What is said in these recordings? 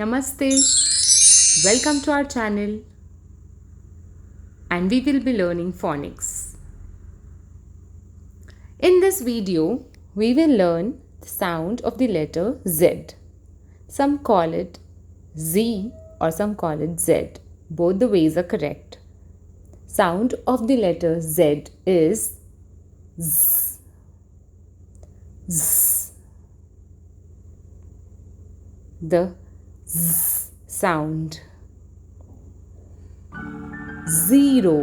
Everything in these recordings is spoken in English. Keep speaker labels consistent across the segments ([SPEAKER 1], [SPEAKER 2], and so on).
[SPEAKER 1] Namaste. Welcome to our channel, and we will be learning phonics. In this video, we will learn the sound of the letter Z. Some call it Z or some call it Z. Both the ways are correct. Sound of the letter Z is Z. Z. The Z sound. Zero.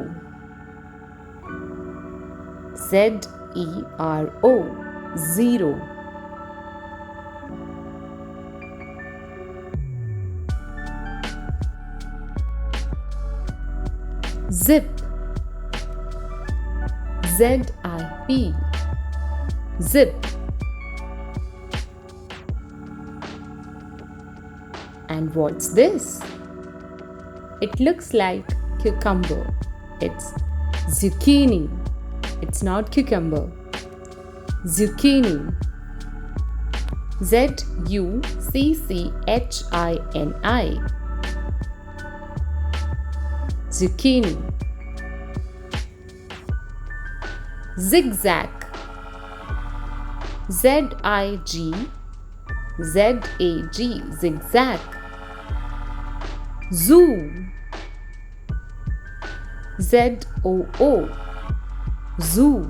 [SPEAKER 1] Z-E-R-O. Zero. Zip. Z-I-P. Zip. And what's this? It looks like cucumber. It's zucchini. It's not cucumber. Zucchini. Z-U-C-C-H-I-N-I. Zucchini. Zigzag. Z-I-G-Z-A-G. Zigzag. Zoo. Z-O-O. Zoo.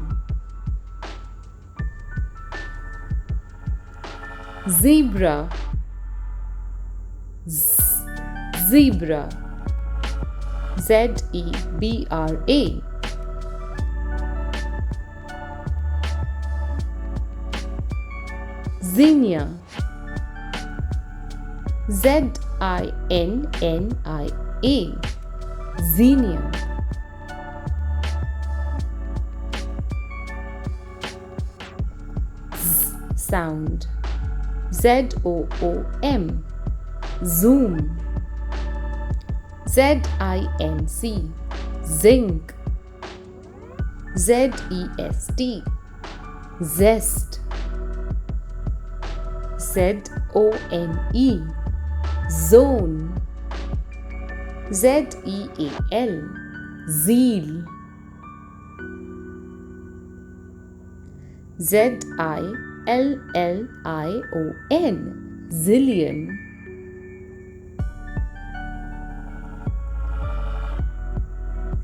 [SPEAKER 1] Zebra. Zebra. Z-E-B-R-A. Zinnia. Z-I-N-N-I-A. Zinnia. Z sound. Z-O-O-M. Zoom. Z-I-N-C. Zinc. Z-E-S-T. Zest. Z-O-N-E. Zone. Z-E-A-L. Zeal. Z-I-L-L-I-O-N. Zillion.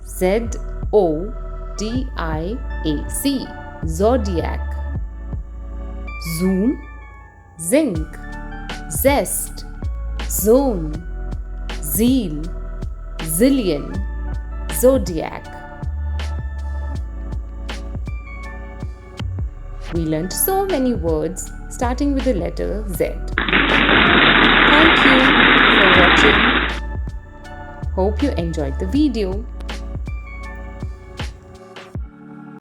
[SPEAKER 1] Z-O-D-I-A-C. Zodiac. Zoom. Zinc. Zest. Zone. Zeal. Zillion. Zodiac. We learned so many words starting with the letter Z. Thank you for watching. Hope you enjoyed the video.